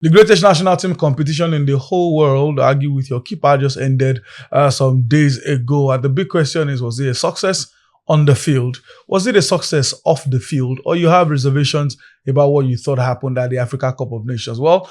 The greatest national team competition in the whole world, argue with your keeper, just ended some days ago. And the big question is, was it a success on the field? Was it a success off the field? Or you have reservations about what you thought happened at the Africa Cup of Nations? Well,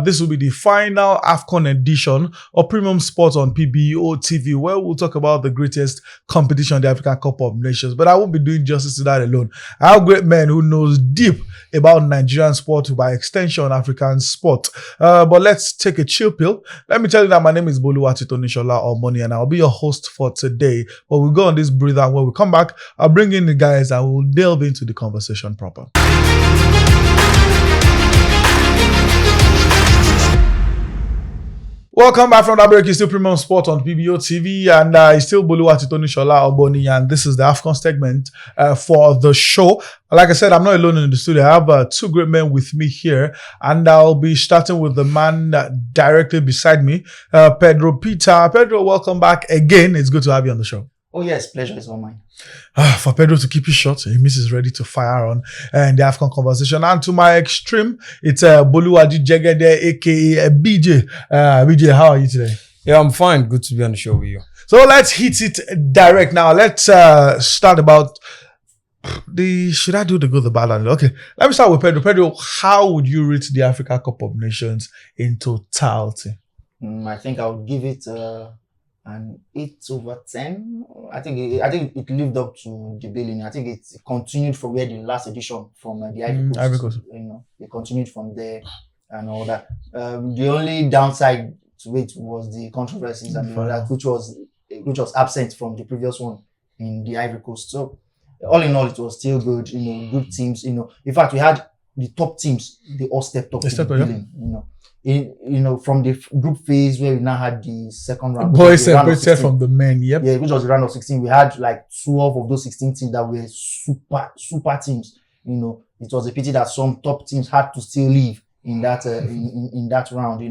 this will be the final AFCON edition of Premium Sports on PBO TV, where we'll talk about the greatest competition, the Africa Cup of Nations. But I won't be doing justice to that alone. I have great men who knows deep about Nigerian sport, by extension, African sport. But let's take a chill pill. Let me tell you that my name is Boluwatitonishola Omoni, and I'll be your host for today. But we'll go on this breather. When we come back, I'll bring in the guys and we'll delve into the conversation proper. Welcome back from that break. It's still Premium Sport on PBO TV, and it's still Boluwatitonishola Omoni, and this is the AFCON segment for the show. Like I said, I'm not alone in the studio. I have two great men with me here, and I'll be starting with the man directly beside me, Pedro Peter. Pedro, welcome back again. It's good to have you on the show. Oh yes, pleasure is all mine. For Pedro to keep it short, he is ready to fire on the AFCON conversation. And to my extreme, it's Boluwaji Jegede, aka BJ. BJ, how are you today? Yeah, I'm fine. Good to be on the show with you. So let's hit it direct now. Let's start about should I do the good, the bad, and okay? Let me start with Pedro. Pedro, how would you rate the Africa Cup of Nations in totality? I think I would give it an 8/10. I think it lived up to the billing. I think it continued from where the last edition from the Ivory Coast. It continued from there and all that. The only downside to it was the controversies and all that, which was absent from the previous one in the Ivory Coast. So all in all, it was still good. Good teams. In fact, we had the top teams. They all stepped up to the billing. From the group phase where we now had the second round. Boys separated from the men, yep. Yeah, which was the round of 16. We had like 12 of those 16 teams that were super teams. It was a pity that some top teams had to still leave in that in that round.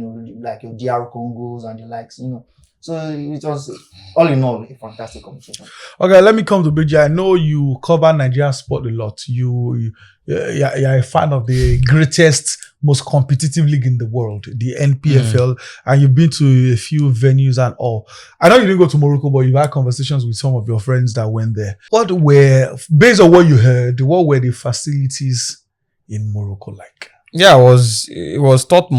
Like your DR Congos and the likes. So it was all in all a fantastic competition. Okay, let me come to BJ. I know you cover Nigerian sport a lot. You're a fan of the greatest, most competitive league in the world, the NPFL, and you've been to a few venues and all. I know you didn't go to Morocco, but you've had conversations with some of your friends that went there. Based on what you heard, what were the facilities in Morocco like? Yeah, it was top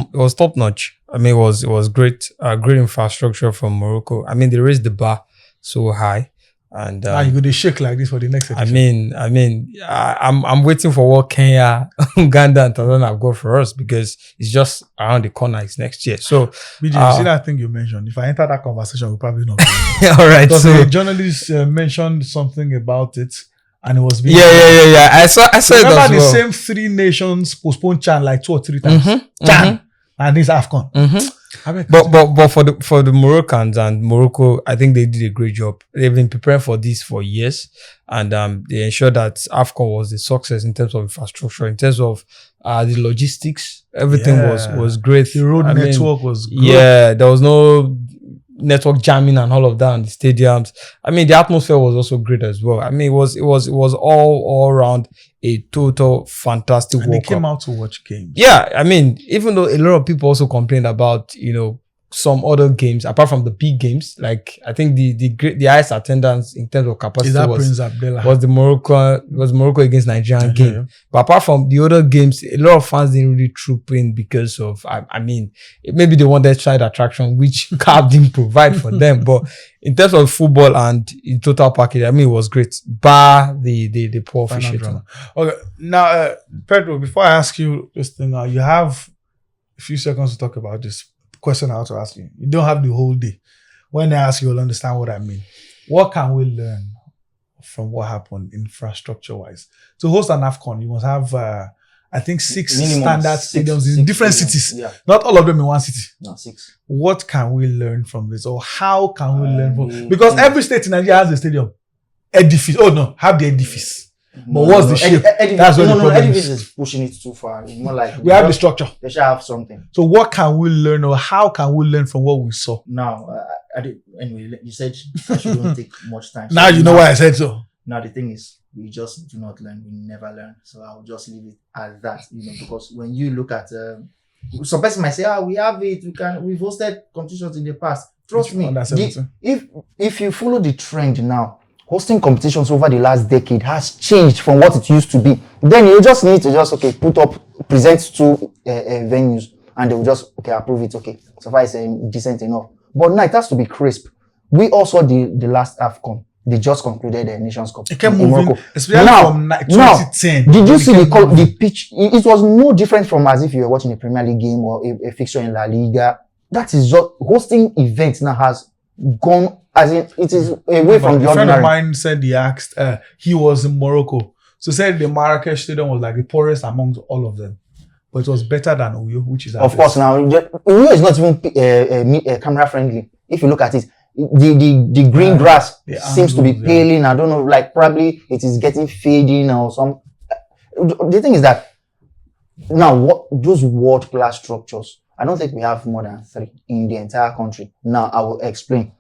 notch. I mean, it was great. Great infrastructure from Morocco. I mean, they raised the bar so high, and now you're gonna shake like this for the next edition. I'm waiting for what Kenya, Uganda, and Tanzania have got for us, because it's just around the corner. It's next year. So, BJ, you see that thing you mentioned? If I enter that conversation, we'll probably not. All right. Because a journalist mentioned something about it. And it was yeah. I saw it as well. Remember the same three nations postponed CHAN like 2 or 3 times. CHAN and this AFCON. But for the Moroccans and Morocco, I think they did a great job. They've been preparing for this for years, and they ensured that AFCON was a success in terms of infrastructure, in terms of the logistics. Everything was great. The road network was good. Yeah, there was no network jamming and all of that in the stadiums. I mean, the atmosphere was also great as well. I mean, it was all around a total fantastic and World they came Cup. out to watch games. Yeah, I mean, even though a lot of people also complained about some other games apart from the big games, like I think the highest attendance in terms of capacity was Morocco against Nigeria game. Yeah. But apart from the other games, a lot of fans didn't really troop in because of I mean, maybe they wanted side attraction, which CAF didn't provide for them. But in terms of football and in total package, I mean, it was great, bar the poor officiating. Okay, now Pedro, before I ask you this thing, you have a few seconds to talk about this question I want to ask you. You don't have the whole day. When I ask you, you'll understand what I mean. What can we learn from what happened infrastructure-wise? To host an AFCON, you must have, I think, 6 standard stadiums in different cities. Yeah. Not all of them in one city. No, 6. What can we learn from this? Or how can we learn from... Because every state in Nigeria has a stadium. Edifice. Oh, no. Have the edifice. But what's the shape? That's what the problem edifice is pushing it too far. It's more like we have the structure. They should have something. So what can we learn, or how can we learn from what we saw? Now, anyway, you said it shouldn't take much time. Now you know why I said so. Now the thing is, we just do not learn. We never learn. So I'll just leave it as that. Because when you look at some person might say, we have it, we've hosted competitions in the past. Trust me, if you follow the trend now, hosting competitions over the last decade has changed from what it used to be. Then you just need to present to venues, and they will just approve it. So far it's decent enough. But now it has to be crisp. We also the last AFCON. They just concluded the Nations Cup. It kept moving, especially from 2010. Did you see the pitch? It was no different from as if you were watching a Premier League game or a fixture in La Liga. That is just hosting events now has gone, as in it is away from the ordinary. A friend of mine said he was in Morocco. So said the Marrakesh Stadium was like the poorest amongst all of them. But it was better than Uyo, which is of course now Uyo is not even camera friendly. If you look at it, the green grass seems to be paling. I don't know, like probably it is getting fading or some. The thing is that now those world class structures, I don't think we have more than 3 in the entire country. Now I will explain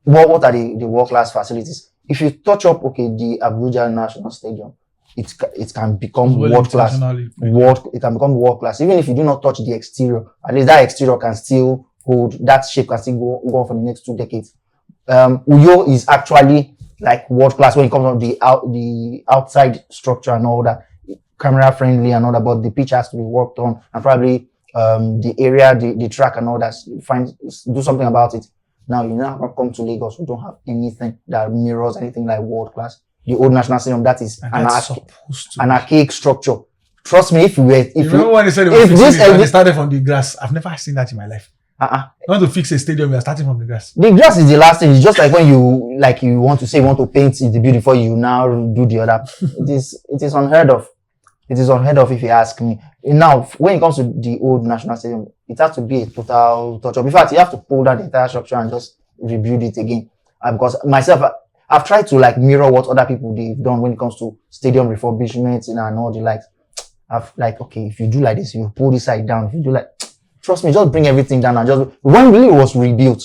what are the world class facilities. If you touch up the Abuja National Stadium, it can become world class. It can become world class even if you do not touch the exterior. At least that exterior can still hold, that shape can still go on for the next 2 decades. Uyo is actually like world class when it comes to the outside structure and all that, camera friendly and all that, but the pitch has to be worked on, and probably the area, the track and all that, do something about it. Now you now come to Lagos, we don't have anything that mirrors anything like world class. The old National Stadium, that is an archaic structure. Trust me, remember when they said they started from the grass? I've never seen that in my life. You want to fix a stadium, you're starting from the grass. The grass is the last thing. It's just like when you want to paint the building before you now do the other. It is unheard of. It is unheard of if you ask me. Now, when it comes to the old National Stadium, it has to be a total touch-up. In fact, you have to pull down the entire structure and just rebuild it again. Because myself, I've tried to mirror what other people they've done when it comes to stadium refurbishment and all the likes. If you do like this, you pull this side down. If you do trust me, just bring everything down and just, when really it was rebuilt,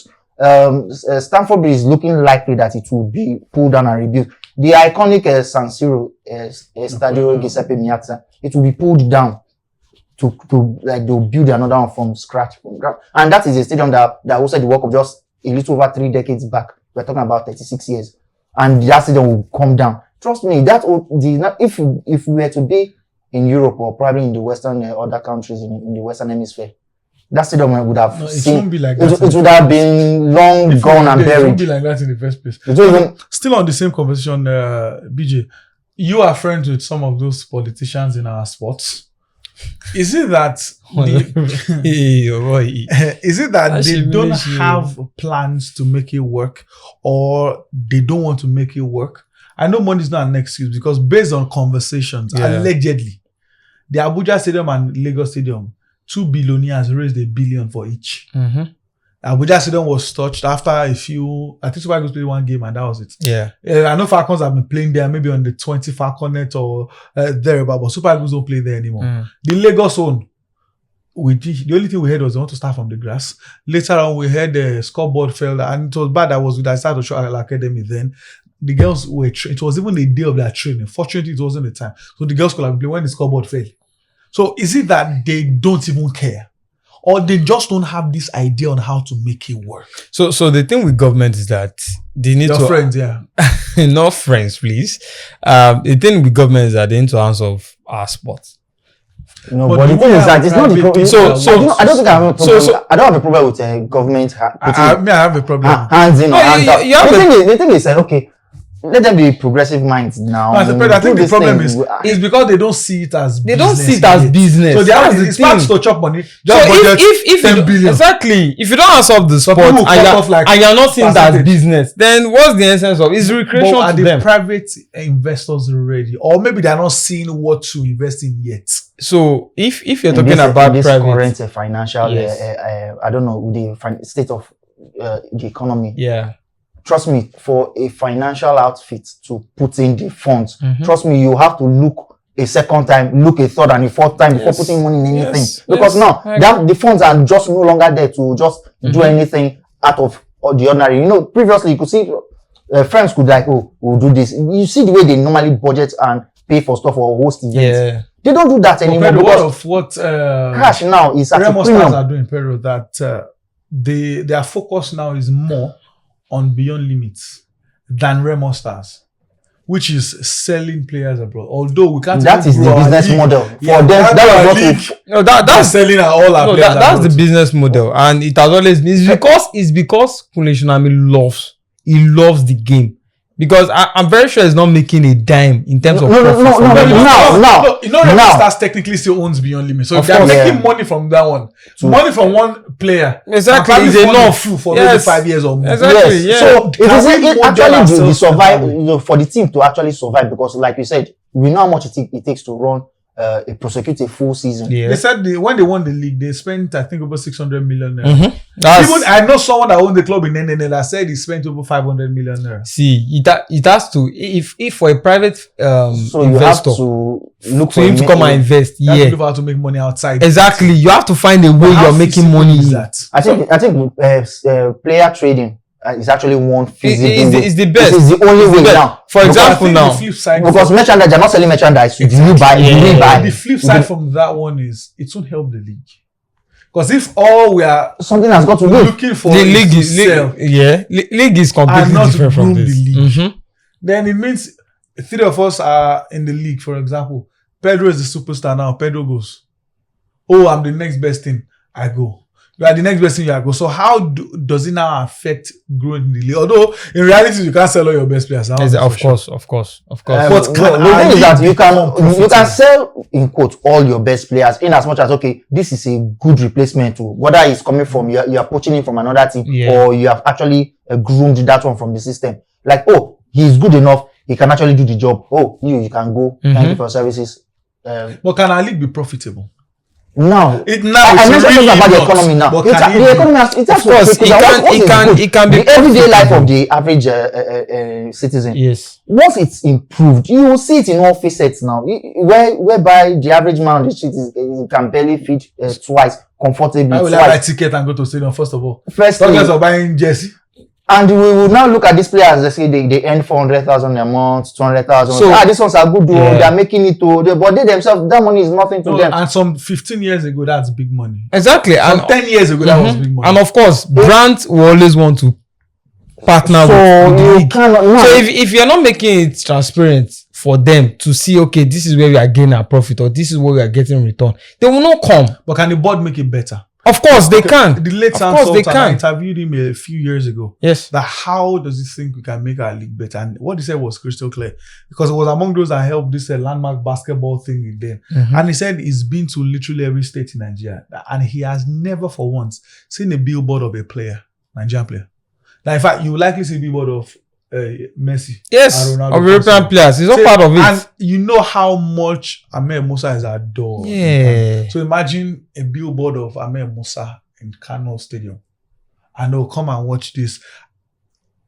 Stamford Bridge is looking likely that it will be pulled down and rebuilt. The iconic San Siro, Stadio Giuseppe Meazza, it will be pulled down they'll build another one from scratch. And that is a stadium that hosted the World Cup just a little over 3 decades back. We're talking about 36 years. And that stadium will come down. Trust me, if we were to be in Europe or probably in the Western, other countries in the Western Hemisphere, that stadium would have it would have been long gone and buried. It won't be like that in the first place. Still on the same conversation, BJ, you are friends with some of those politicians in our sports. Is it that they don't have plans to make it work, or they don't want to make it work? I know money is not an excuse, because based on conversations, allegedly, the Abuja Stadium and Lagos Stadium, 2 billionaires raised $1 billion for each. Mm-hmm. Abuja Stadium was touched after I think Super Eagles played 1 game and that was it. Yeah. I know Falcons have been playing there, maybe on the 20 Falconet or thereabout, but Super Eagles don't play there anymore. Mm. The Lagos one, the only thing we heard was they want to start from the grass. Later on, we heard the scoreboard fell, and it was bad. I was with the Start to Show Academy then. The girls were, it was even the day of their training. Fortunately, it wasn't the time. So the girls could have played when the scoreboard fell. So is it that they don't even care? Or they just don't have this idea on how to make it work? So the thing with government is that they need Your friends, yeah. Not friends, please. The thing with government is that they need to answer our sports. No, but the thing is that it's not the problem. I don't think I have a problem. I don't have a problem with government. I have a problem. Hands in or hands out. The thing is, okay, let them be progressive minds now. I think the problem is because they don't see it as business. They don't see it as business. So they start to chop money. Just if 10 billion. Exactly. If you don't answer the sport and you're not seeing it as business, then what's the essence of it? It's recreation to them. Are the private investors ready? Or maybe they're not seeing what to invest in yet. So if you're talking about this private current financial, I don't know, the state of the economy. Yeah. Trust me, for a financial outfit to put in the funds, trust me, you have to look a second time, look a third and a fourth time before putting money in anything. Because now, the funds are just no longer there to just do anything out of the ordinary. You know, previously you could see friends could we'll do this. You see the way they normally budget and pay for stuff or host events. They don't do that anymore. Pedro, what cash now is at Remo a premium. Stars are doing, Pedro, that their focus now is more on Beyond Limits than Remo Stars, which is selling players abroad. Although we can't. That is the business model for them. That's selling all our players. That's the business model, and it has always been. It's because Kunle Shunami loves the game. Because I'm very sure he's not making a dime in terms of profit. No. You know, Remo Stars technically still owns Beyond Limits. So if they're making money from that one, money from one player, exactly, is enough for maybe 5 years or more. Exactly. Yes. So it is actually the survive for the team to actually survive, because, like you said, we know how much it takes to run prosecute a full season. Yeah. They said when they won the league, they spent, I think, over 600 million. Mm-hmm. Even I know someone that owned the club in NNL that said he spent over 500 million. See, it has to. If for a private so investor, you have to look for him to come and invest. You have to make money outside. Exactly. You have to find a way you're making money. I think player trading is actually one feasible. It's the best. It's the only way now. For example, now because merchandise, you're not selling merchandise. You buy. The flip side from that one is it won't help the league. Because if all we are something has got to be looking for the league league is completely different from this. Mm-hmm. Then it means 3 of us are in the league. For example, Pedro is the superstar now. Pedro goes, "Oh, I'm the next best thing." I go. You are the next best thing. You go. So how does it now affect growing in the league? Although in reality, you can't sell all your best players. Of course. But the thing is that you can sell in quotes all your best players in as much as this is a good replacement to whether it's coming from you are poaching it from another team or you have actually groomed that one from the system. Like, he's good enough, he can actually do the job. You can go. Thank you for your services. But can our league be profitable? No. I mentioned really about the economy now. The economy has, it can be the everyday life of the average citizen. Yes. Once it's improved, you will see it in all facets now. Whereby the average man on the street can barely feed twice comfortably. I will buy a ticket and go to stadium first of all. Firstly, of buying jersey. And we will now look at these players. They say they earn 400,000 a month, 200,000. So, these ones are good. They are making it but they themselves, that money is nothing to them. And some 15 years ago, that's big money. Exactly. And 10 years ago, that was big money. And of course, brands will always want to partner with the league. So if you're not making it transparent for them to see, this is where we are getting our profit or this is where we are getting return, they will not come. But can the board make it better? Of course they can. The late Sam Sultan, I interviewed him a few years ago. Yes. That how does he think we can make our league better? And what he said was crystal clear. Because it was among those that helped this landmark basketball thing in them. Mm-hmm. And he said he's been to literally every state in Nigeria. And he has never for once seen a billboard of a player, Nigerian player. Now, in fact, you will likely see a billboard of Messi. Yes, of European players. It's all part of it. And you know how much Ahmed Musa is adored. Yeah. So imagine a billboard of Ahmed Musa in Kano Stadium. And they'll come and watch this.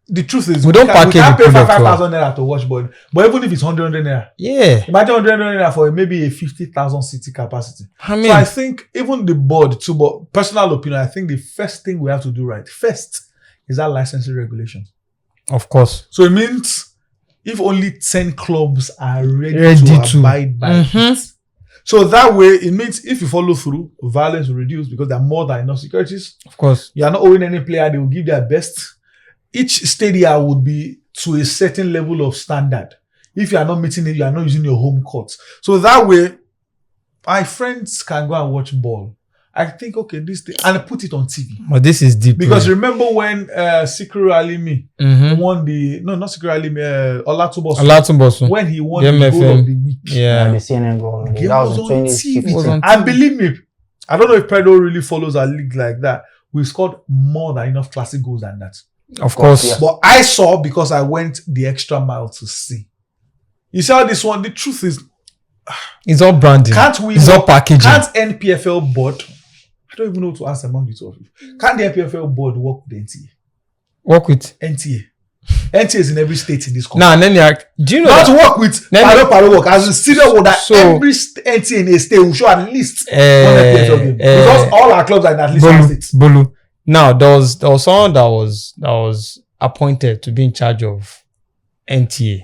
The truth is, we can't pay 5,000 naira to watch, but even if it's 100 naira. Yeah. Imagine 100 naira for maybe a 50,000 city capacity. So I think even the board too, but personal opinion, I think the first thing we have to do right first is that licensing regulations. Of course. So it means if only 10 clubs are ready to abide by it. So that way, it means if you follow through, violence will reduce because there are more than enough securities. Of course. You are not owing any player, they will give their best. Each stadia would be to a certain level of standard. If you are not meeting it, you are not using your home court. So that way, my friends can go and watch ball. I think, this thing, and put it on TV. But this is deep. Because remember when Sikiru Alimi won not Sikiru Alimi, Olatubosun. When he won the goal of the week. Yeah, the CNN goal. That was on TV. And believe me, I don't know if Pedro really follows a league like that. We've scored more than enough classic goals than that. Of course. Yeah. But I saw because I went the extra mile to see. You see how this one, the truth is, it's all branding. It's all packaging. Can't NPFL board, I don't even know what to ask among the two of you. Can't the NPFL board work with the NTA? Work with? NTA. NTA is in every state in this country. Now, and then do you know not that? Work with Paro work as in serious work that every NTA in a state will show at least one NPFL game. Because all our clubs are in at least one state. Bolu. Now, there was someone that was appointed to be in charge of NTA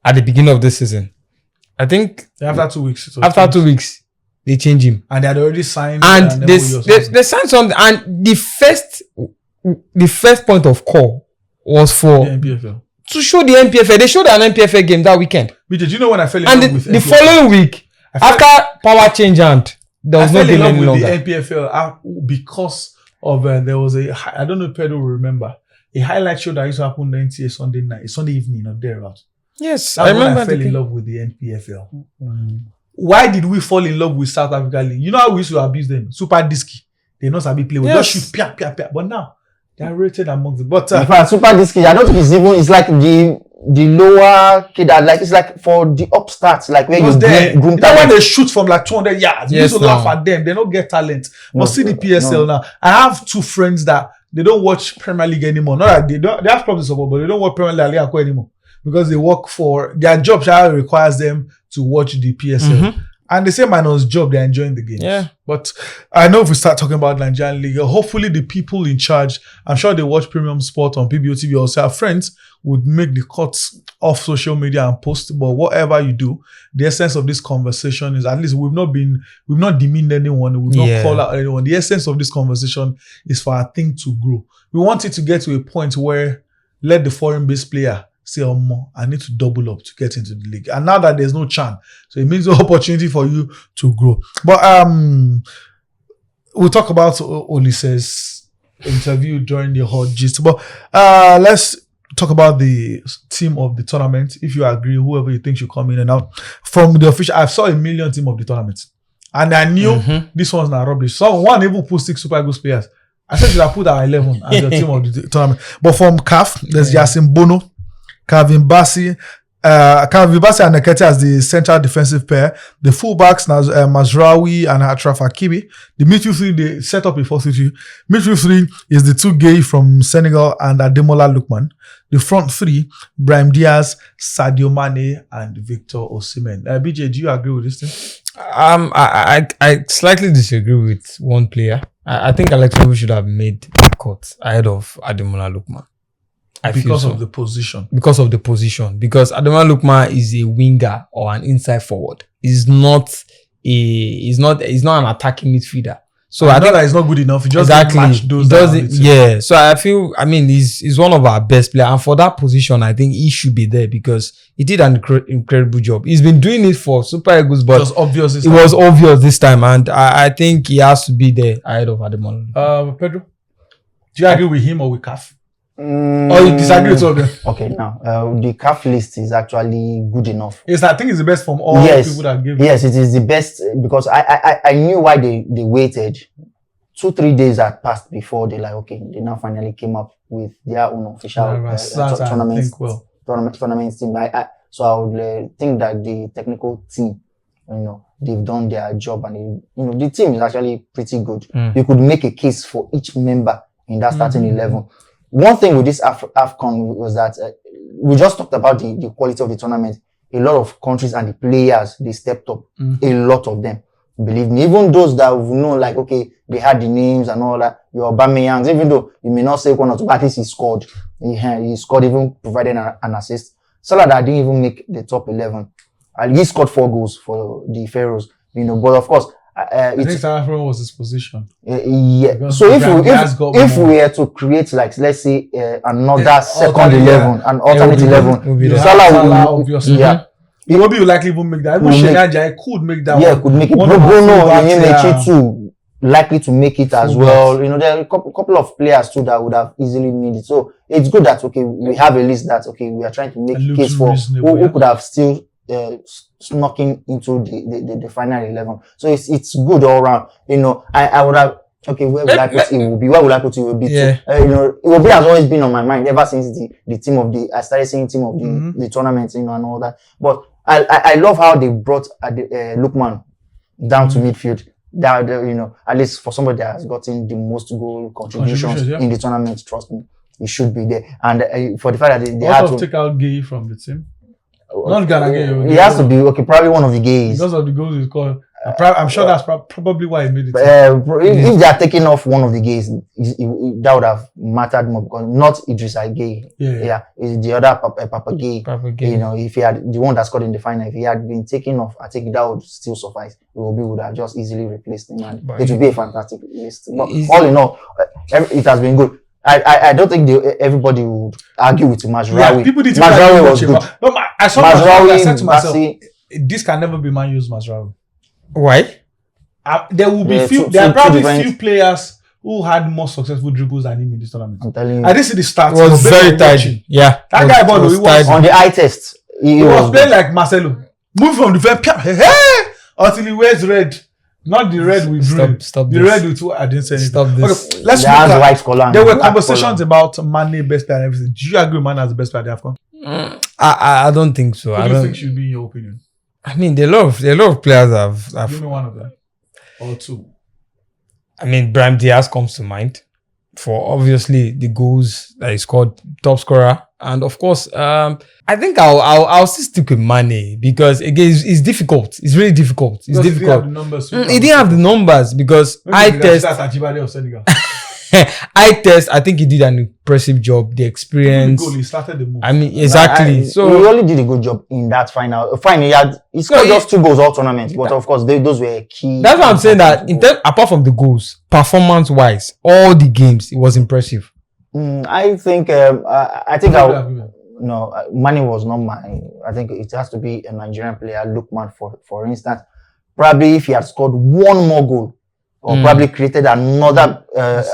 at the beginning of this season. I think after 2 weeks. After 2 weeks, they change him, and they had already signed. And they signed something. And the first point of call was for the NPFL. To show the NPFL. They showed an NPFL game that weekend. But did you know when I fell in love with the following week, after power change hand, there was no game any longer. I fell in love with the NPFL because of there was I don't know if Pedro will remember, a highlight show that used to happen on NTA Sunday evening or thereabout. Yes, I remember. When I fell in love with the NPFL. Mm. Why did we fall in love with South Africa League? You know how we used to abuse them? Super disky. They know sabi play. We just shoot, pia. But now they are rated among them. But in fact, super disky, I don't think it's like the lower kid that like it's like for the upstarts, like where you groom talent. When they shoot from like 200 yards, you used to laugh at them. They don't get talent. But see the PSL now. I have two friends that they don't watch Premier League anymore. Not that they have problems support, but they don't watch Premier League anymore because they work for their job. Requires them to watch the PSL. Mm-hmm. And they say minus job, they're enjoying the games. Yeah. But I know if we start talking about Nigerian League, hopefully the people in charge, I'm sure they watch Premium Sport on PBO TV, also our friends would make the cuts off social media and post. But whatever you do, the essence of this conversation is, at least we've not demeaned anyone, we've not called out anyone. The essence of this conversation is for our thing to grow. We want it to get to a point where let the foreign-based player say, I need to double up to get into the league. And now that there's no chance, so it means the opportunity for you to grow. But we'll talk about Olise's interview during the hot gist. But let's talk about the team of the tournament. If you agree, whoever you think should come in and out. From the official, I saw 1 million team of the tournament. And I knew this one's not rubbish. Someone even put 6 Super Eagles players. I said should I put our 11 as the team of the tournament. But from CAF, there's Yasin Bono, Calvin Bassey and Nekete as the central defensive pair. The fullbacks, Mazraoui and Achraf Hakimi. The midfield three, they set up a 4-3-3. Midfield three is the two Gay from Senegal and Ademola Lookman. The front three, Brahim Diaz, Sadio Mane, and Victor Osimhen. BJ, do you agree with this thing? I slightly disagree with one player. I think Alex Iwobi should have made the cut ahead of Ademola Lookman. Because of the position. Because Ademola Lookman is a winger or an inside forward. He's not an attacking midfielder. So I think Yeah. So I feel, he's one of our best players, and for that position, I think he should be there because he did an incredible job. He's been doing it for Super Eagles, but it was obvious this time, and I think he has to be there ahead of Ademola. Pedro, do you agree with him or with CAF? Or you disagree with all of them? Okay, now the CAF list is actually good enough. Yes, I think it's the best from all people that gave. Yes, it is the best because I knew why they waited. 2-3 days had passed before they they now finally came up with their own official tournament team. So I would think that the technical team, they've done their job, and the team is actually pretty good. You could make a case for each member in that starting 11. One thing with this AFCON was that we just talked about the quality of the tournament. A lot of countries and the players, they stepped up. A lot of them. Believe me, even those that we know, they had the names and all that. Your Aubameyangs, even though you may not say one or two, but at least he scored. He scored, even provided an assist. Salah that didn't even make the top 11. And he scored 4 goals for the Pharaohs. But of course, I think South Africa was his position. Yeah. So if we were to create let's say another second 11, an alternate 11, Salah obviously. Yeah. Maybe you likely even make that. Even Shenaja could make that. Yeah, could make it. Bruno too likely to make it as well. There are a couple of players too that would have easily made it. So it's good that we have a list that we are trying to make a case for who could have still snuck into the final 11. So it's good all round. I would have where would I put Iwobi? Where would I put Iwobi? Yeah. Iwobi has always been on my mind ever since the team of I started saying team of the tournament, and all that. But I love how they brought Lookman down to midfield. That at least for somebody that has gotten the most goal contributions in the tournament, trust me, he should be there. And for the fact that they had to take out Gay from the team. Not Ghana Gay. He has to be probably one of the gays because of the goals he scored. I'm sure that's probably why he made it. If they are taking off one of the gays, that would have mattered more because not Idris Gay. Yeah, it's the other Papa Gay. You know, if he had the one that scored in the final, if he had been taken off, I think that would still suffice. Iwobi would have just easily replaced him, and it would be a fantastic list. But all in all, it has been good. I don't think everybody would argue with Mazraoui. Yeah, people need to Mazraoui was good. No, I saw Mazraoui. I said to myself, this can never be Man U's Mazraoui. Why? There will be there are probably few players who had more successful dribbles than him in this tournament. I'm telling you. I didn't see the stats. It was very tight. Yeah. That guy, he was on the eye test. He was playing like Marcelo. Move from the front, until he wears red. Not the red with green. Stop the this. red with I didn't say anything. Stop this. Okay, let's look white collar. There were conversations about Mane best player and everything. Do you agree Mane as the best player at the AFCON? I don't think so. Who do you think should be in your opinion? I mean, there are a lot of players have. Give me one of them. Or two. I mean, Brahim Diaz comes to mind for obviously the goals that he scored, top scorer, and of course, I think I'll still stick with Mane because again, it's difficult. It's really difficult. It's difficult. He didn't have the numbers because I test. I think he did an impressive job. The experience. He started the move. I mean, exactly. So he only did a good job in that final. Finally, he scored just 2 goals all tournament, but of course, those were key. That's why I'm saying that. Apart from the goals, performance-wise, all the games, it was impressive. I think Mane was not my. I think it has to be a Nigerian player, Lookman, for instance. Probably if he had scored one more goal. Or probably created another, that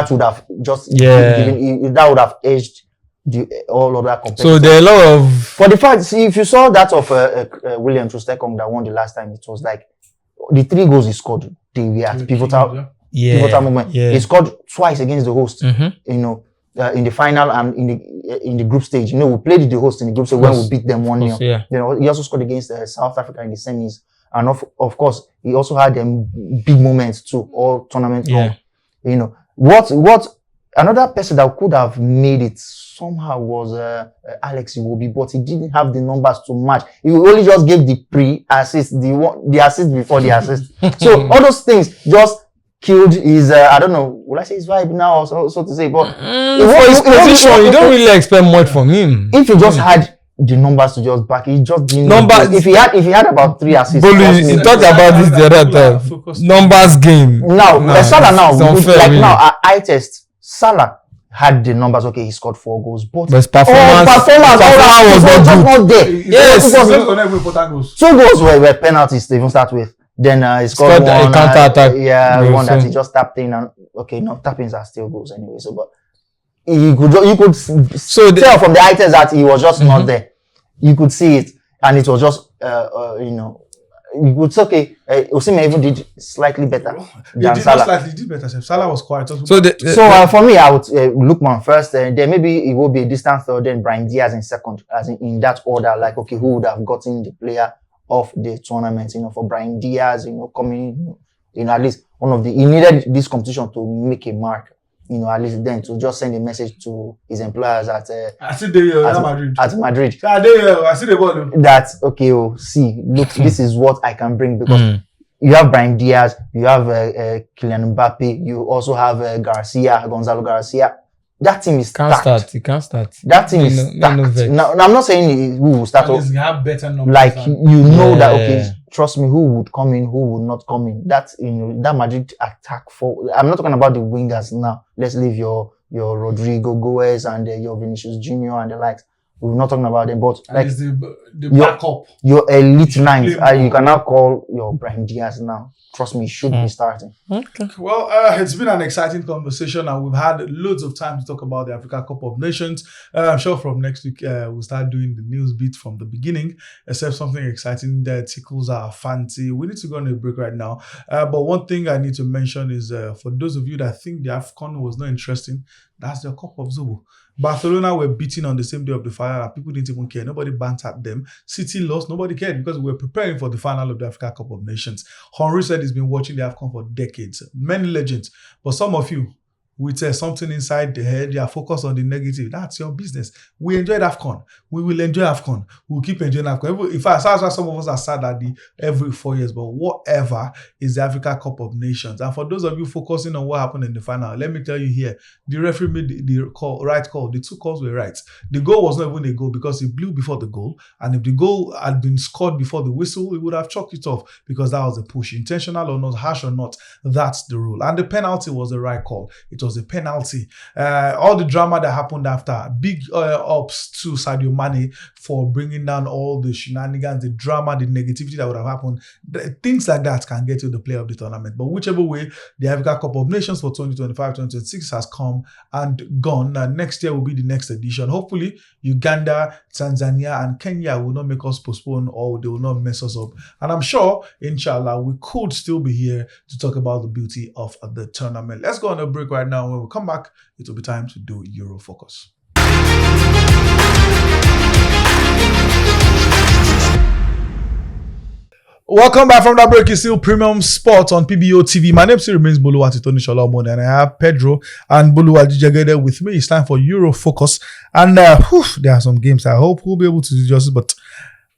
would have just that would have edged all other competitors. So there are a lot of. For the fact, see, if you saw that of William Troost-Ekong that won the last time, it was like the 3 goals he scored, they were at pivotal moment. Yeah. He scored twice against the host. You know, in the final and in the group stage. You know, we played the host in the group stage when we beat them 1-0. Yeah. You know, he also scored against South Africa in the semis. And of course, he also had big moments too, all tournament long. You know, what another person that could have made it somehow was Alex Iwobi, but he didn't have the numbers to match. He only just gave the pre-assist, the assist before the assist. So all those things just killed his, I don't know, will I say his vibe now or so to say, but for his position, you don't really expect much from him. If he just had the numbers to just back, he just didn't. If he had about 3 assists. Bolu, you talked about this the other time. Numbers game. Now, Salah now, really. now, I test Salah had the numbers. Okay, he scored 4 goals, but his performance was not there. Yes, 2 goals were penalties to even start with. Then he scored one, a counter attack. One that he just tapped in, and okay, no, tap-ins are still goals anyway. So, but you could tell from the eye test that he was just not there. You could see it, and it was just you know, you could say okay. Osimhen even did slightly better than Salah. Did better. Salah was quiet. So for me, I would Lookman first. Then maybe it will be a distant third. Then Brahim Diaz in second, as in that order. Like okay, who would have gotten the player of the tournament? You know, for Brahim Diaz, you know, coming, you know, at least one of the he needed this competition to make a mark. You know, at least then to just send a message to his employers at Madrid. I see the ball. That okay, see, look, this is what I can bring because you have Brahim Diaz, you have Kylian Mbappe, you also have Gonzalo Garcia. That team is stacked. He can't start. That team is stacked. Now, I'm not saying who will start off. You have better numbers. Like you know that okay, trust me, who would come in, who would not come in. That's that Madrid attack for. I'm not talking about the wingers now. Let's leave your Rodrigo Goes and your Vinicius Junior and the likes. We're not talking about them, but like the backup, your elite nines. You can now call your Brahim Diaz now. Trust me, he should be starting. Okay. Well, it's been an exciting conversation, and we've had loads of time to talk about the Africa Cup of Nations. I'm sure from next week we'll start doing the news beat from the beginning, except something exciting that tickles our fancy. We need to go on a break right now. But one thing I need to mention is for those of you that think the AFCON was not interesting, that's the Cup of Zobo. Barcelona were beaten on the same day of the final and people didn't even care. Nobody bantered them. City lost. Nobody cared because we were preparing for the final of the Africa Cup of Nations. Henry said he's been watching the AFCON for decades. Many legends. But some of you, with something inside the head, they are focused on the negative. That's your business. We enjoyed AFCON. We will enjoy AFCON. We'll keep enjoying AFCON. In fact, that's why some of us are sad that every 4 years, but whatever is the Africa Cup of Nations. And for those of you focusing on what happened in the final, let me tell you here, the referee made the right call. The 2 calls were right. The goal was not even a goal because it blew before the goal. And if the goal had been scored before the whistle, it would have chalked it off because that was a push. Intentional or not, harsh or not, that's the rule. And the penalty was the right call. It was a penalty. All the drama that happened after, big ups to Sadio Mane for bringing down all the shenanigans, the drama, the negativity that would have happened. Things like that can get you the player of the tournament. But whichever way, the Africa Cup of Nations for 2025-2026 has come and gone. Next year will be the next edition. Hopefully, Uganda, Tanzania, and Kenya will not make us postpone or they will not mess us up. And I'm sure, inshallah, we could still be here to talk about the beauty of the tournament. Let's go on a break right now. When we come back, it will be time to do Euro Focus. Welcome back from that break. It's still Premium Sports on PBO TV. My name still remains Boluwati Tony Shalomon, and I have Pedro and Boluwati Jagede with me. It's time for Euro Focus, and there are some games I hope we'll be able to do justice. But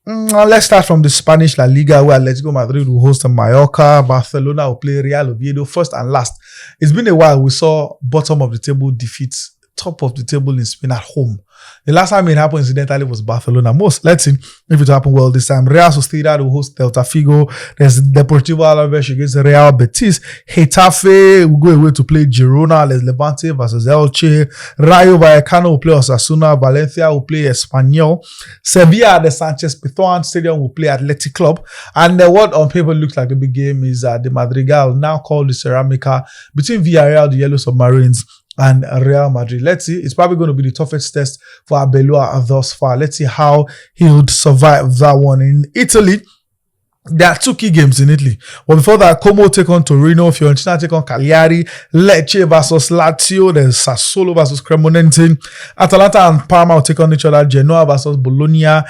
let's start from the Spanish La Liga, where Atletico Madrid will host Mallorca. Barcelona will play Real Oviedo first and last. It's been a while. We saw bottom of the table defeats top of the table in Spain at home. The last time it happened incidentally was Barcelona. Let's see if it happened well this time. Real Sociedad will host Celta Figo. There's Deportivo Alaves against Real Betis. Getafe will go away to play Girona. There's Levante versus Elche. Rayo Vallecano will play Osasuna. Valencia will play Espanyol. Sevilla at the Sanchez Pizjuan Stadium will play Athletic Club. And what on paper looks like the big game is the Madrigal, now called the Ceramica, between Villarreal, the Yellow Submarines, and Real Madrid. Let's see. It's probably going to be the toughest test for Abelua thus far. Let's see how he would survive that one. In Italy, there are 2 key games in Italy. But before that, Como take on Torino, Fiorentina take on Cagliari, Lecce versus Lazio, there's Sassuolo versus Cremonese, Atalanta and Parma will take on each other, Genoa versus Bologna.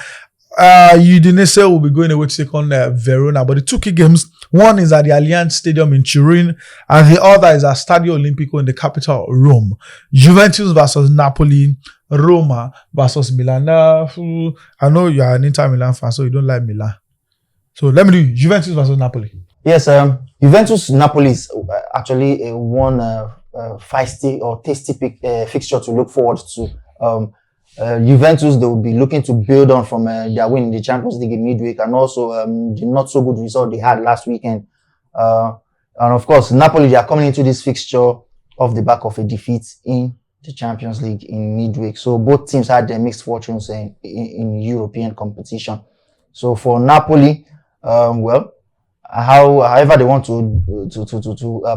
Udinese will be going away to take on Verona. But the 2 key games, one is at the Allianz Stadium in Turin, and the other is at Stadio Olimpico in the capital, Rome. Juventus versus Napoli, Roma versus Milan. I know you are an Inter Milan fan, so you don't like Milan. So let me do Juventus versus Napoli. Yes, Juventus Napoli is actually one feisty or tasty fixture to look forward to. Juventus, they will be looking to build on from their win in the Champions League in midweek, and also the not so good result they had last weekend. And of course, Napoli, they are coming into this fixture off the back of a defeat in the Champions League in midweek. So both teams had their mixed fortunes in European competition. So for Napoli, however they want to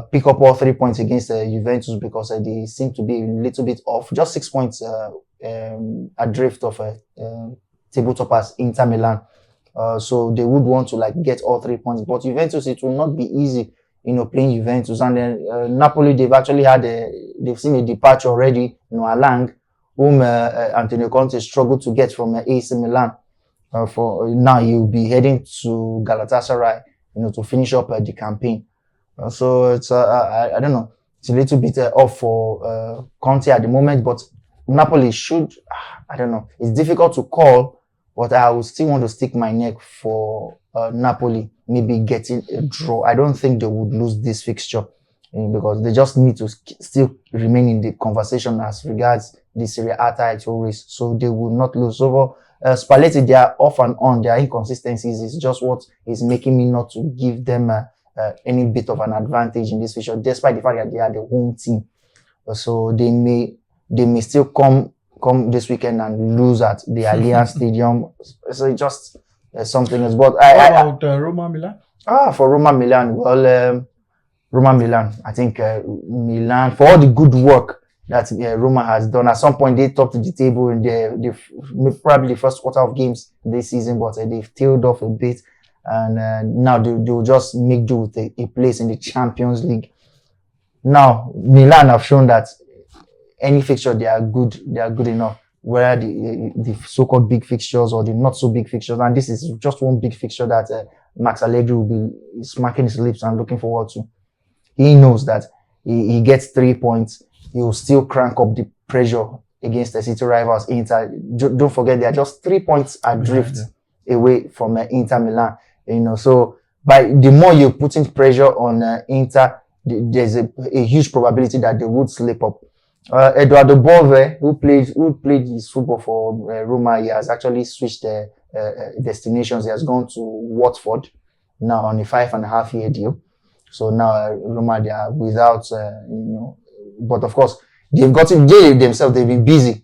pick up all 3 points against Juventus, because they seem to be a little bit off, just 6 points adrift of table toppers Inter Milan. So they would want to get all 3 points, but Juventus, it will not be easy, playing Juventus. And then Napoli, they've seen a departure already, Alang, whom Antonio Conte struggled to get from AC Milan. For now, he'll be heading to Galatasaray, to finish up the campaign. So it's I don't know, it's a little bit off for Conte at the moment, but Napoli should, I don't know, it's difficult to call, but I would still want to stick my neck for Napoli maybe getting a draw. I don't think they would lose this fixture because they just need to still remain in the conversation as regards the Serie A title race, so they will not lose. So Spalletti, they are off and on, their inconsistencies is just what is making me not to give them any bit of an advantage in this fixture, despite the fact that they are the home team. So they may still come this weekend and lose at the Allianz Stadium. So it's just something else. But what about Roma Milan? For Roma Milan, well, Roma Milan, I think Milan, for all the good work that Roma has done, at some point they topped the table in probably the first quarter of games this season, but they've tailed off a bit, and now they'll just make do with a place in the Champions League. Now, Milan have shown that any fixture they are good enough, whether the so-called big fixtures or the not so big fixtures. And this is just one big fixture that Max Allegri will be smacking his lips and looking forward to. He knows that he gets 3 points he will still crank up the pressure against the City rivals Inter. Don't forget, they are just 3 points adrift away from Inter Milan. So by the more you're putting pressure on Inter, there's a huge probability that they would slip up. Eduardo Bove, who played his football for Roma, he has actually switched destinations. He has gone to Watford now on a 5.5-year deal. So now Roma, they are without, but of course they've themselves. They've been busy.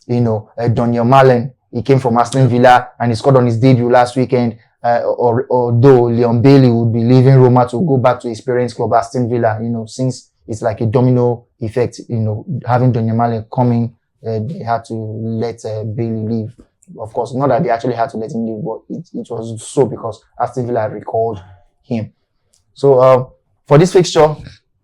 Daniel Malen, he came from Aston Villa and he scored on his debut last weekend. Although Leon Bailey would be leaving Roma to go back to his parents' club Aston Villa, since it's like a domino effect, having Daniel Malen coming, they had to let Bailey leave. Of course, not that they actually had to let him leave, but it was so because Aston Villa recalled him. So for this fixture,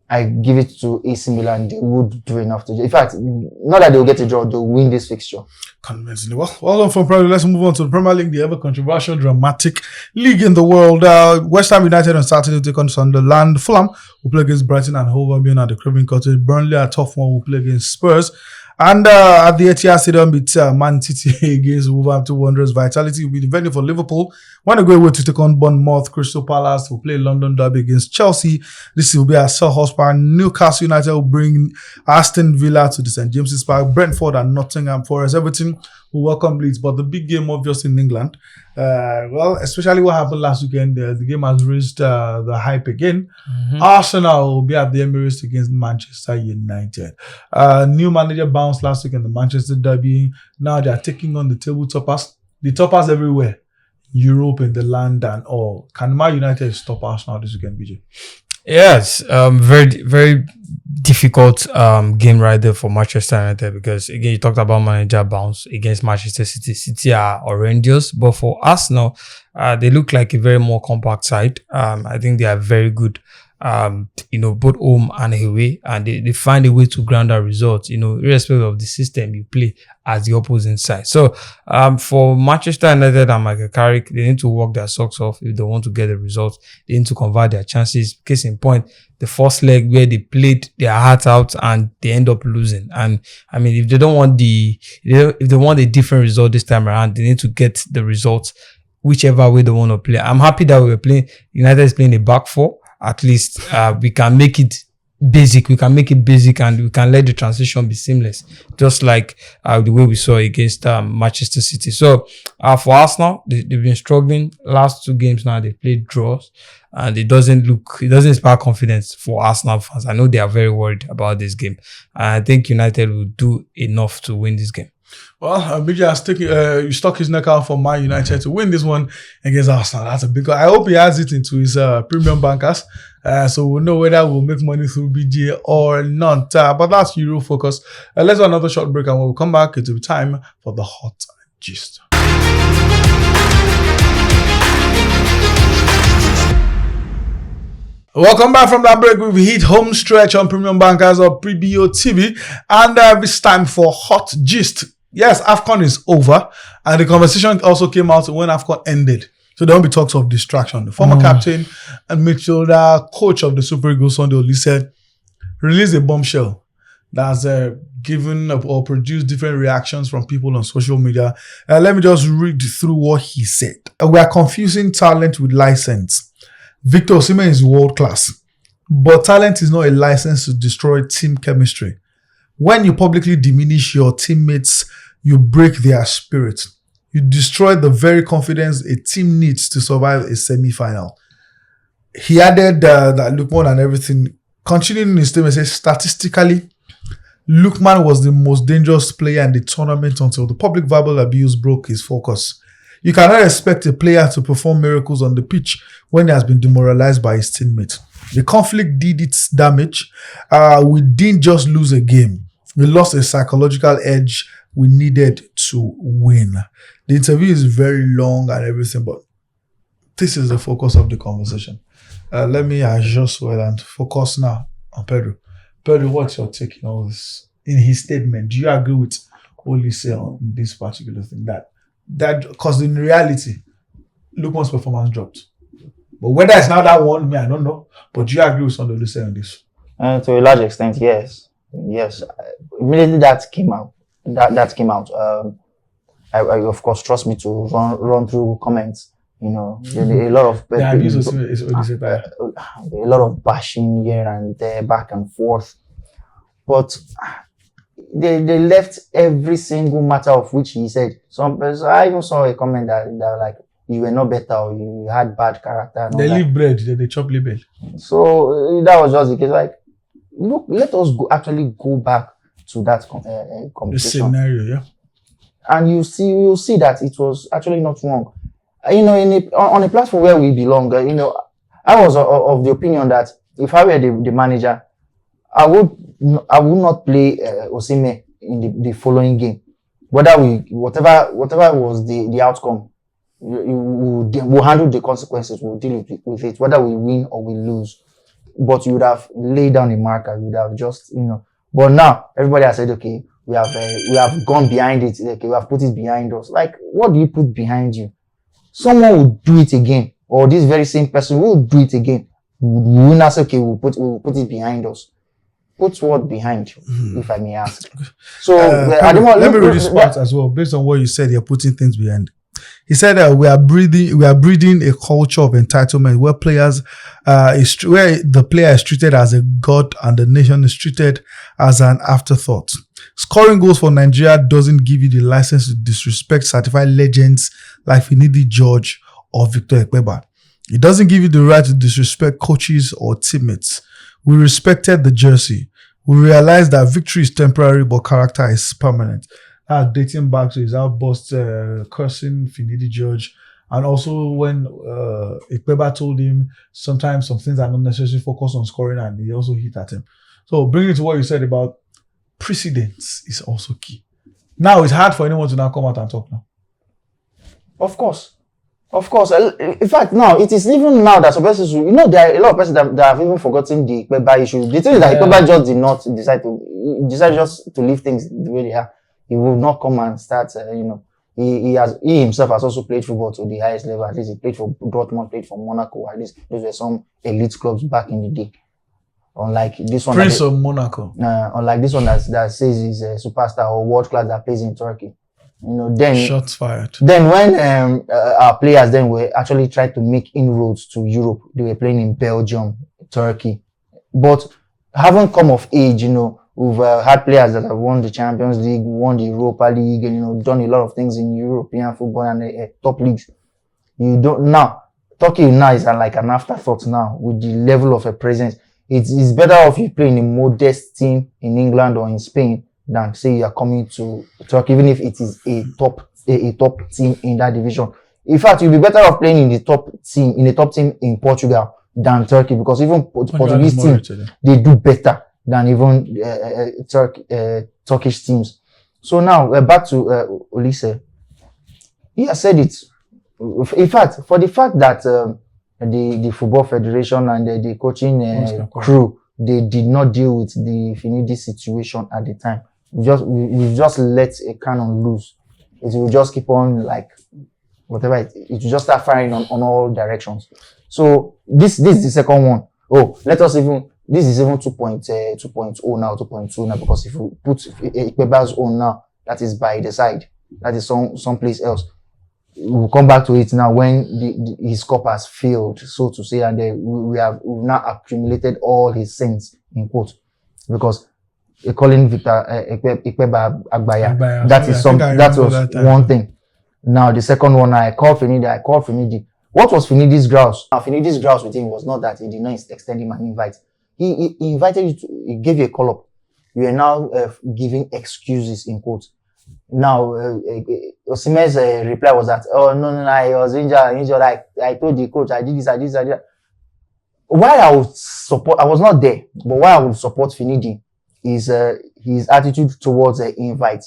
I give it to AC Milan. They would do enough to. In fact, not that they'll get a draw, they'll win this fixture. Convincingly. Well done from Premier League. Let's move on to the Premier League, the ever controversial, dramatic league in the world. West Ham United on Saturday will take on Sunderland. Fulham will play against Brighton and Hove Albion at the Craven Cottage. Burnley, a tough one, will play against Spurs. And at the Etihad Stadium, it's Man City against Wolverhampton Wanderers. Vitality will be the venue for Liverpool. When they go away to take on Bournemouth, Crystal Palace will play London Derby against Chelsea. This will be at Selhurst Park. Newcastle United will bring Aston Villa to the St James's Park. Brentford and Nottingham Forest. Everton will welcome Leeds. But the big game, obviously, in England, especially what happened last weekend, the game has raised the hype again. Mm-hmm. Arsenal will be at the Emirates against Manchester United. New manager bounced last week in the Manchester Derby. Now they are taking on the table toppers. The toppers everywhere. Europe and the land and all. Can Man United stop Arsenal this weekend, BJ? Yes, very, very difficult game right there for Manchester United because, again, you talked about manager bounce against Manchester City. City are horrendous, but for Arsenal, they look like a very more compact side. I think they are very good, both home and away, and they find a way to ground out results, irrespective of the system you play as the opposing side. So, for Manchester United and Michael Carrick, they need to work their socks off if they want to get the results. They need to convert their chances. Case in point, the first leg where they played their heart out and they end up losing. And I mean, if they want a different result this time around, they need to get the results whichever way they want to play. I'm happy that United is playing a back four. At least we can make it basic. We can make it basic and we can let the transition be seamless, just like the way we saw against Manchester City. So for Arsenal, they've been struggling. Last 2 games now, they played draws, and it doesn't inspire confidence for Arsenal fans. I know they are very worried about this game. I think United will do enough to win this game. Well, BJ has stuck his neck out for Man United to win this one against Arsenal. That's a big one. I hope he has it into his premium bankers, so we'll know whether we'll make money through BJ or not. But that's Euro focus. Let's do another short break, and when we come back, it will be time for the hot gist. Welcome back from that break. We've hit home stretch on Premium Bankers or PBO TV, and it's time for hot gist. Yes, AFCON is over, and the conversation also came out when AFCON ended. So there won't be talks of distraction. The former captain and midfielder, coach of the Super Eagles, Sunday Olise, released a bombshell that's given or produced different reactions from people on social media. Let me just read through what he said. We are confusing talent with license. Victor Osimhen is world class, but talent is not a license to destroy team chemistry. When you publicly diminish your teammates, you break their spirit. You destroy the very confidence a team needs to survive a semi-final. He added that Lookman and everything. Continuing his statement, says statistically, Lookman was the most dangerous player in the tournament until the public verbal abuse broke his focus. You cannot expect a player to perform miracles on the pitch when he has been demoralized by his teammates. The conflict did its damage. We didn't just lose a game. We lost a psychological edge we needed to win. The interview is very long and everything, but this is the focus of the conversation. Let me adjust well and focus now on Pedro. Pedro, what's your take in all this? In his statement, do you agree with what he said on this particular thing? That because in reality, Lukman's performance dropped. But whether it's now that one, I don't know. But do you agree with what he said on this? To a large extent, yes. Yes, immediately that came out. That came out. I of course trust me to run through comments. You know, a lot of the abuse is a lot of bashing here and there, back and forth. But they left every single matter of which he said. I even saw a comment that like, you were not better or you had bad character. They leave bread, they chop libel. So that was just the case. Like, look, let us actually go back to that competition. The scenario, yeah. And you'll see that it was actually not wrong. You know, on a platform where we belong, you know, I was of the opinion that if I were the manager, I would not play Osimhen in the following game. Whatever was the outcome, we'll handle the consequences. We'll deal with it, whether we win or we lose. But you would have laid down a marker. You would have just, you know. But now everybody has said, okay, we have gone behind it. Okay, we have put it behind us. Like, what do you put behind you? Someone will do it again, or this very same person will do it again. We will not say, okay, we'll put it behind us. Put what behind, if I may ask. So let me read this part as well. Based on what you said, you're putting things behind. He said that we are breeding a culture of entitlement where where the player is treated as a god and the nation is treated as an afterthought. Scoring goals for Nigeria doesn't give you the license to disrespect certified legends like Finidi George or Victor Ekpeba. It doesn't give you the right to disrespect coaches or teammates. We respected the jersey. We realized that victory is temporary, but character is permanent. Dating back to his outburst, cursing Finidi George, and also when Ekpeba told him sometimes some things are not necessarily focused on scoring, and he also hit at him. So bringing it to what you said about precedence is also key. Now it's hard for anyone to now come out and talk now. Of course. In fact, now it is even now that some persons, you know, there are a lot of persons that have even forgotten the Ekpeba issue. The thing is that Ekpeba just did not decide just to leave things the way they are. He will not come and start, you know. He himself has also played football to the highest level. At least he played for Dortmund, played for Monaco. At least those were some elite clubs back in the day. Unlike this one, Prince of Monaco. Unlike this one that says he's a superstar or world class that plays in Turkey. You know, then shots fired. Then when our players then were actually trying to make inroads to Europe, they were playing in Belgium, Turkey, but haven't come of age. You know, we've had players that have won the Champions League, won the Europa League, and, you know, done a lot of things in European football and top leagues. You don't now. Turkey now is like an afterthought now with the level of a presence. It's better off you play in a modest team in England or in Spain than say you are coming to Turkey, even if it is a top team in that division. In fact, you'll be better off playing in the top team in Portugal than Turkey, because even Portuguese teams, they do better than even Turkish teams. So now back to Olise. He has said it. In fact, for the fact that the Football Federation and the coaching crew, they did not deal with the Finidi situation at the time. We just let a cannon loose. It will just keep on, like, whatever. It will just start firing on all directions. So this is the second one. Oh, this is even 2.0 now, 2.2 now, because if you put Ekpeba's own now, that is by the side. That is someplace else. We'll come back to it now when his cup has failed, so to say, and we've now accumulated all his sins, in quote, because calling Victor Ekpeba Agbaya, that was one thing. Now the second one, I called Finidi. What was Finidi's grouse? Now Finidi's grouse with him was not that he did not extend him an invite. He invited you he gave you a call up. You are now giving excuses, in quote. Now, Osimhen's reply was that, oh, no, I was injured. I told the coach, I did this, I did that. Why I was not there, but why I would support Finidi is his attitude towards the invite.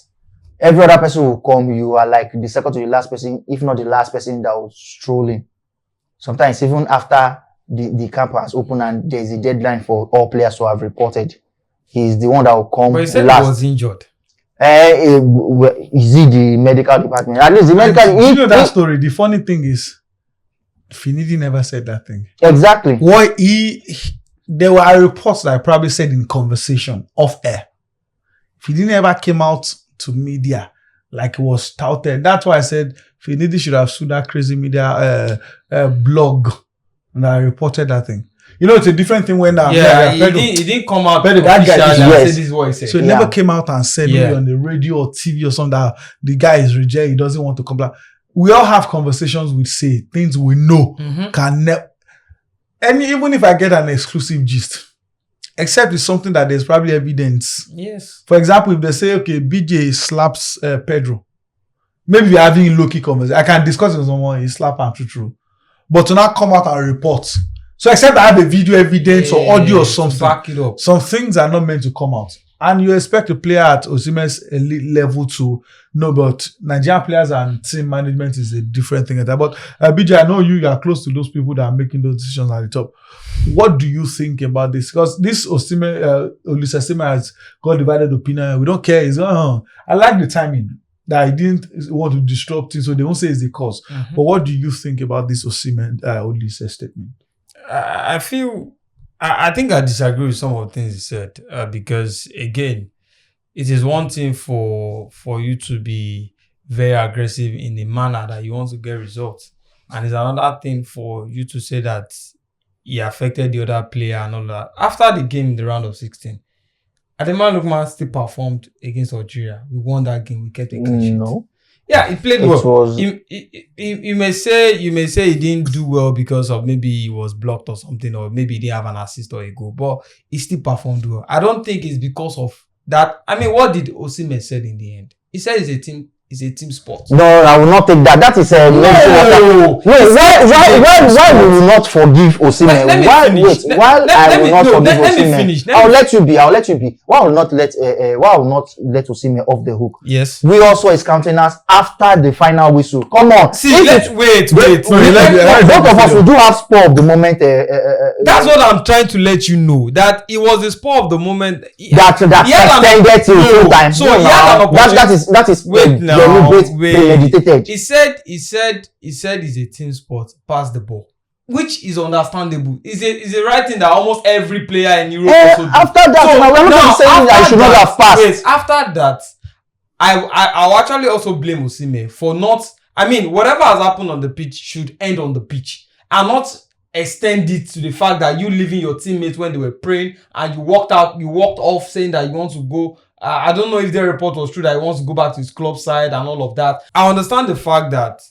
Every other person will come, you are like the second to the last person, if not the last person that was strolling. Sometimes even after the camp has opened and there's a deadline for all players to have reported, he's the one that will come. But he said last. He was injured. Is it the medical department? At least the medical. You know that story. The funny thing is, Finidi never said that thing. Exactly. There were reports that I probably said in conversation off air. Finidi never came out to media like it was touted. That's why I said Finidi should have sued that crazy media blog that reported that thing. You know, it's a different thing when he didn't come out Pedro, that guy and say this is what he said. So he never came out and said maybe on the radio or TV or something that the guy is rejected, he doesn't want to comply. We all have conversations with say things we know can never. And even if I get an exclusive gist, except it's something that there's probably evidence. Yes. For example, if they say, okay, BJ slaps Pedro, maybe we're having a low-key conversation. I can discuss it with someone, he slap and true. But to not come out and report. So except I have a video evidence or audio or something. Back it up. Some things are not meant to come out. And you expect a player at Osimhen's elite level to know, but Nigerian players and team management is a different thing. But BJ, I know you are close to those people that are making those decisions at the top. What do you think about this? Because this Osimhen has got divided opinion. We don't care. I like the timing that he didn't want to disrupt it, so they won't say it's the cause. But what do you think about this Osimhen Olise statement? I think I disagree with some of the things he said because, again, it is one thing for you to be very aggressive in the manner that you want to get results. And it's another thing for you to say that he affected the other player and all that. After the game in the round of 16, Ademola Lookman still performed against Algeria. We won that game. We kept a clean sheet. No. Yeah, he played well. You may say he didn't do well because of maybe he was blocked or something, or maybe he didn't have an assist or a goal, but he still performed well. I don't think it's because of that. I mean, what did Osimhen said in the end? He said it's a team sport. No, I will not take that. That is a no. Why will you not forgive Osimhen? Why will not forgive Osimhen? I'll let you be. Why will not let Osimhen off the hook? Yes. We also his countenance after the final whistle. Come on. Wait. Both of us we do have spur of the moment. That's what I'm trying to let you know. That it was the spur of the moment that extended till full time. So that is wait now. Premeditated. He said it's a team sport. Pass the ball, which is understandable. It's a right thing that almost every player in Europe also do. After that, we're not saying that I should not have passed. Wait, after that, I'll actually also blame Osimhen for not. I mean, whatever has happened on the pitch should end on the pitch and not extend it to the fact that you leaving your teammates when they were praying and you walked off saying that you want to go. I don't know if the report was true that he wants to go back to his club side and all of that. I understand the fact that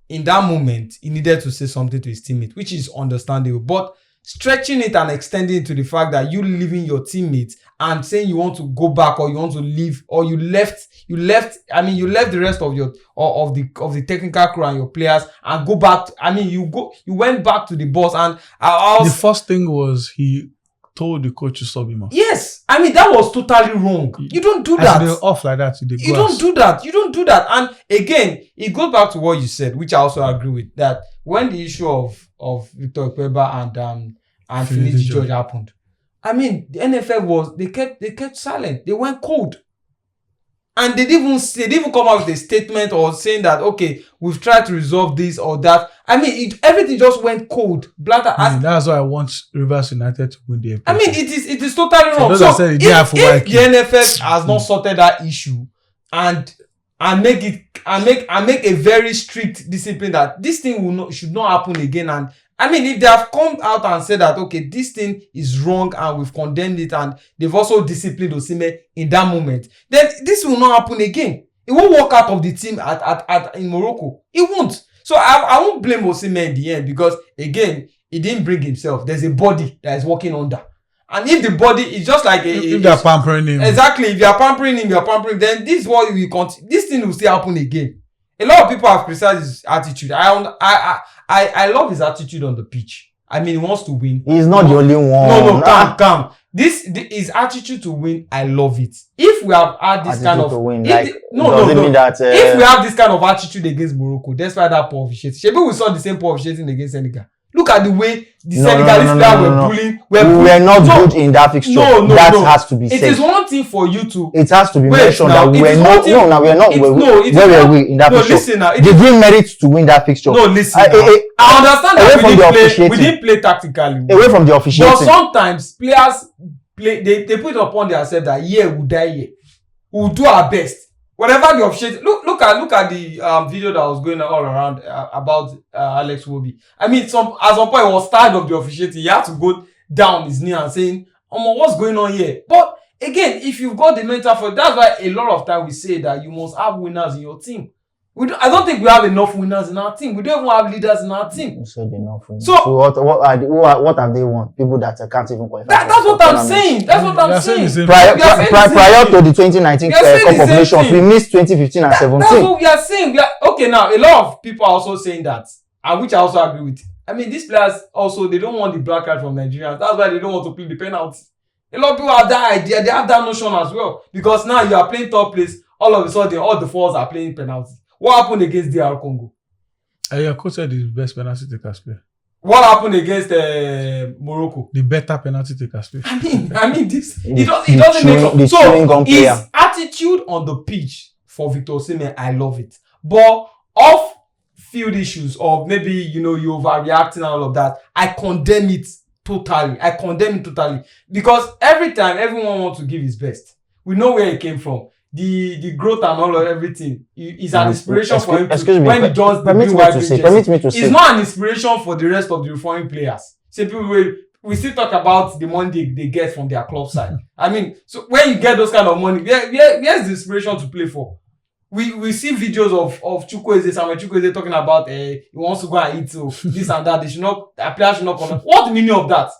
in that moment, he needed to say something to his teammate, which is understandable. But stretching it and extending it to the fact that you leaving your teammates and saying you want to go back or you want to leave or you left the rest of your of the technical crew and your players and go back. You went back to the boss and the first thing was he told the coach to sub him off. Yes. That was totally wrong. You don't do that. They're off like that. You don't do that. And again, it goes back to what you said, which I also agree with, that when the issue of Victor Ikpeba and Finidi George happened, the NFL they kept silent. They went cold. And they didn't even come out with a statement or saying that, okay, we've tried to resolve this or that. Everything just went cold. That's why I want Rivers United to win the AFCON. It is totally wrong. So if the NFF has not sorted that issue and make a very strict discipline that this thing should not happen again, and if they have come out and said that, okay, this thing is wrong and we've condemned it and they've also disciplined Osimhen in that moment, then this will not happen again. It won't walk out of the team in Morocco. It won't. So I won't blame Osimhen in the end because, again, he didn't bring himself. There's a body that is working under. And if the body is just like if they're pampering him. Exactly. If you're pampering him, then this is what we continue. This thing will still happen again. A lot of people have criticized his attitude. I love his attitude on the pitch. He wants to win. He's not the only one. No, calm. His attitude to win, I love it. If we have had this kind of if we have this kind of attitude against Morocco, despite that poor officiating, maybe we saw the same poor officiating against Senegal. Look at the way the Senegalese players were bullying. We were not good in that fixture. That has to be said. It is one thing for you to. It has to be mentioned that we were not. We are not. Where were we in that fixture? Listen now. Did we merit to win that fixture? No, listen. I understand that we didn't play tactically. Away from the officiating. But sometimes players play. They put it upon themselves that we die here. we'll do our best. Whatever the officiating, look at the video that was going all around about Alex Iwobi. I mean, at some point he was tired of the officiating. He had to go down his knee and saying, what's going on here? But again, if you've got the mental for, that's why a lot of time we say that you must have winners in your team. I don't think we have enough winners in our team. We don't even have leaders in our team. You said enough winners. So what have they won? People that can't even qualify. That's what I'm saying. That's what I'm saying. Prior to the 2019 Cup of Nations, we missed 2015 and 17. That's what we are saying. Okay, now a lot of people are also saying that, and which I also agree with. I mean, these players also, they don't want the black card from Nigerians. That's why they don't want to play the penalty. A lot of people have that idea. They have that notion as well. Because now you are playing top place, all of a sudden, all the fours are playing penalty. What happened against DR Congo? Your coach said the best penalty takers play. What happened against Morocco? The better penalty takers play. I mean, this it doesn't make sense. So his attitude on the pitch for Victor Osimhen, I love it. But off field issues, or maybe you overreacting and all of that, I condemn it totally. Because every time everyone wants to give his best. We know where he came from. The growth and all of everything is an inspiration for him when he does the blue white jersey. It's not an inspiration for the rest of the foreign players. See, people we still talk about the money they get from their club side. I mean, so when you get those kind of money, where's the inspiration to play for? We see videos of Samuel Chukwueze talking about he wants to go and eat this and that. A player should not come. What's the meaning of that?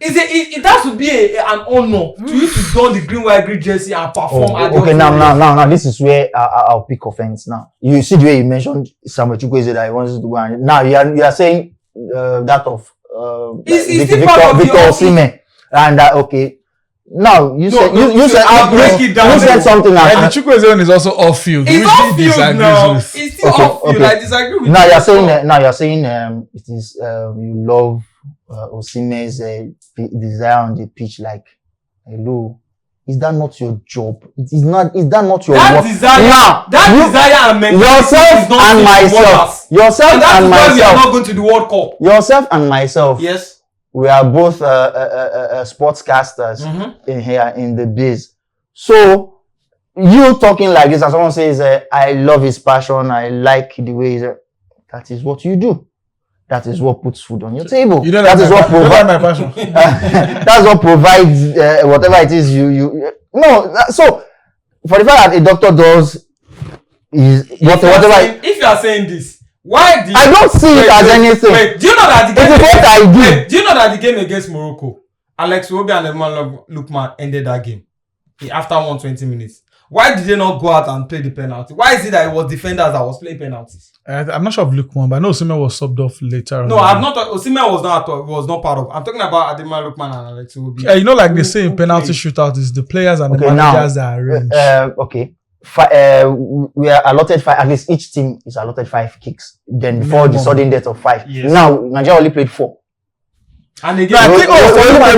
It has to be an honor to you to don the green jersey and perform at the now this is where I'll pick offense now. You see the way you mentioned Samuel Chukwueze that he wants to go, and now you are saying that of Victor Osimhen, and okay. Now you said something like the Chukwueze one is also off field. It's off field now. It's still off field. I disagree with you. Now you're saying it is you love Osimhen's desire on the pitch. Like, hello, is that not your job? Is that not your work? Desire and mentality yourself and myself. We are not going to the World Cup. Yourself and myself. Yes. We are both sportscasters in here in the biz. So you talking like this, and someone says, "I love his passion. I like the way he's." That is what you do. That is what puts food on your table. You know that is what provides my passion. That's what provides whatever it is you. No, so for the fact that a doctor does is whatever. If you are saying this. Why did I don't see it as anything. Wait, do you know that the game? It's what I do. Do you know that the game against Morocco, Alex Iwobi and Emmanuel Lookman ended that game after 120 minutes? Why did they not go out and play the penalty? Why is it that it was defenders that was playing penalties? I'm not sure of Lookman, but I know Osimhen was subbed off later. No, I'm not. Osimhen was not part of. I'm talking about Ademola Lookman and Alex Iwobi. Like they say in penalty shootout, is the players and the managers that arrange. Okay. We are allotted 5. At least each team is allotted 5 kicks. Then before the sudden death of 5. Yes. Now Nigeria only played 4. And again, I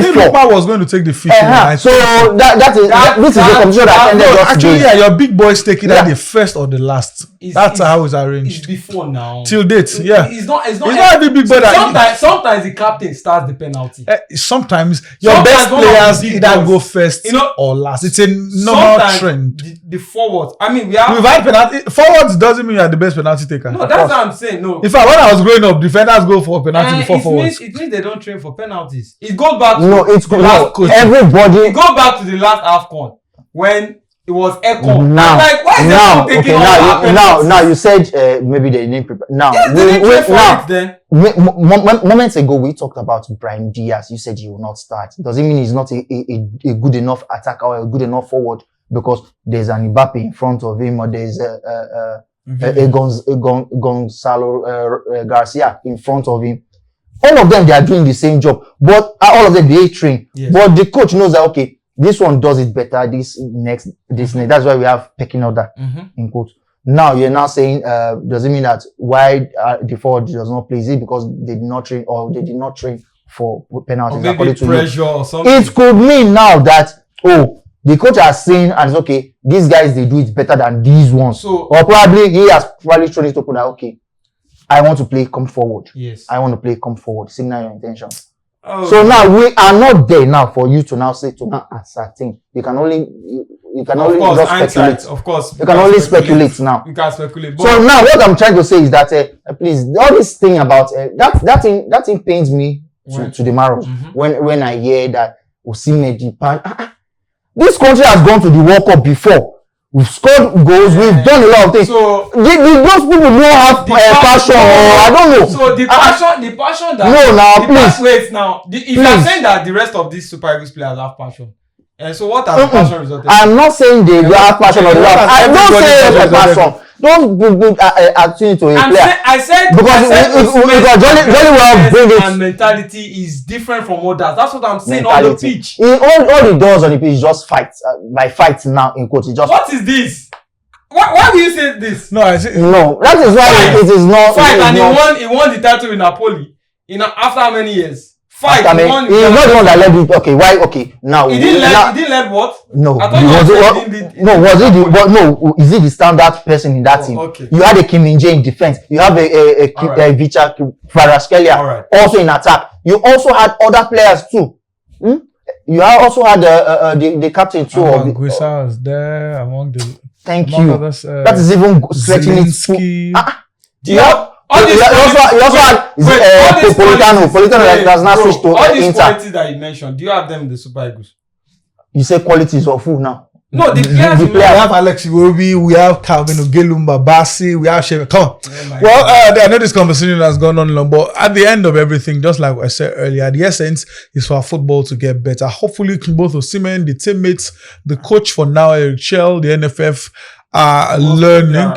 think Lookman was going to take the 15. So this is the competition that ended just actually, your big boys take it at the first or the last. That's how it's arranged. It's before now. Till date, It's not every big boy that. Sometimes the captain starts the penalty. Sometimes your best players either go first or last. It's a normal trend. The forwards. I mean, we've had penalty. Forwards doesn't mean you are the best penalty taker. No, that's what I'm saying. No. In fact, when I was growing up, defenders go for penalty before forwards. It means they don't train for penalties. It goes back to everybody. It goes back to the last AFCON when it was AFCON. Like, why is everyone taking all now you said maybe they didn't prepare. Now, moments ago we talked about Brahim Diaz. You said he will not start. Doesn't mean he's not a good enough attacker or a good enough forward because there's an Mbappe in front of him or there's a Gonzalo Garcia in front of him. All of them, they are doing the same job, but all of them, they train. Yes. But the coach knows that, okay, this one does it better, this next. That's why we have pecking order, in quotes. Now, you're now saying, does it mean that why the forward does not play? Is it because they did not train or they did not train for penalties? Or maybe pressure or something. It could mean now that, the coach has seen and it's okay, these guys, they do it better than these ones. So, or probably he has probably shown it open that, okay, I want to play, come forward. Yes. I want to play, come forward. Signal your intention. So now we are not there now for you to now say to now ascertain. You can only you can only just speculate. Of course, you can only speculate now. You can speculate. So now, what I'm trying to say is that please, all this thing about that thing pains me to the marrow when I hear that Osimhen Japan. This country has gone to the World Cup before. We've scored goals. We've done a lot of things. So those people don't have passion, or I don't know. So the passion that please. If you are saying that the rest of these Super Eagles players have passion, and so what are the passion results? I'm not saying they have passion or they have. I don't say they have passion. Don't be attuned to a player. I said because Johnny well bring it. And mentality is different from others. That's what I'm saying on the pitch. All he does on the pitch is just fight. By fight now in quotes, just. What is this? Why do you say this? No, that is why it is not. Fight, and he won the title in Napoli. After how many years? Fight. He's not the one that led it. Okay, why? Okay, now he didn't let what? No, is it the standard person in that team? Okay. You had a Kim Min-jae in defense. You have a Vicha Kvaratskhelia also in attack. You also had other players too. You also had the captain too. Guisa was there among the. Thank you. Others, that is even stretching it. Do you have? You also had Politano does not switch to Inter. All these qualities that you mentioned, do you have them in the Super Eagles? You say qualities of who now? No, the players. We have Alex Iwobi, we have Calvin Ogelumba Bassi, we have Sheva. Come on. I know this conversation has gone on long, but at the end of everything, just like I said earlier, the essence is for our football to get better. Hopefully, both Osimhen, the teammates, the coach for now, Eric Chell, the NFF are learning.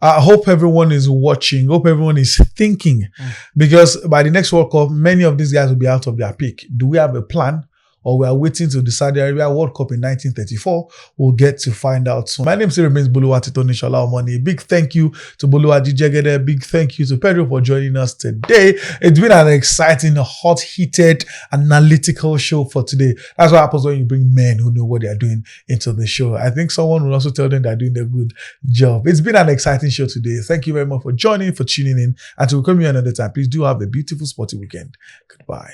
I hope everyone is watching. Hope everyone is thinking, because by the next World Cup, many of these guys will be out of their peak. Do we have a plan, or we are waiting to the Saudi Arabia World Cup in 1934? We'll get to find out soon. My name still remains Boluwati Tony Shola Omoni. Big thank you to Boluwati Jegede. Big thank you to Pedro for joining us today. It's been an exciting, hot-heated, analytical show for today. That's what happens when you bring men who know what they are doing into the show. I think someone will also tell them they're doing a good job. It's been an exciting show today. Thank you very much for joining, for tuning in. Until we come here another time, please do have a beautiful sporty weekend. Goodbye.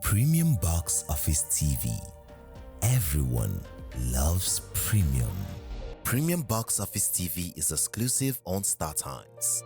Premium Box Office TV. Everyone loves premium. Premium Box Office TV is exclusive on StarTimes.